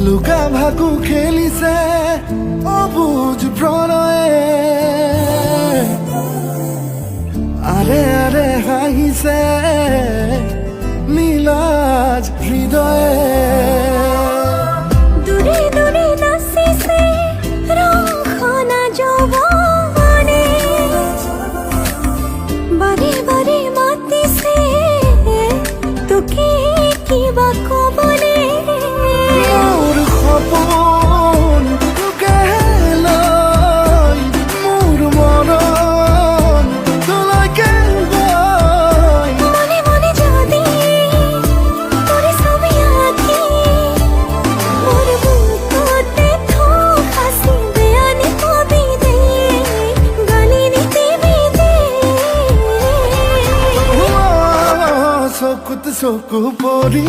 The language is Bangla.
লুকা ভাকু খেলিছে অবুজ প্ৰণয়ে আৰে আৰে হাঁহিছে নীলাজ হৃদয়ে দূরে দূরে নাচিছে ৰংখনা যৌৱনে বাৰে বাৰে মাতিছে তোকে কিবা কবলে মোৰ সপোন তোকে লৈ মোৰ মৰম তোলৈকে গৈ মনে মনে যদি তোরে ছবি আঁকি মোর বুকুতে ঠোক হাসি বেয়ানি কবিতে গালি নিতে বিদে চকুত চকু পৰি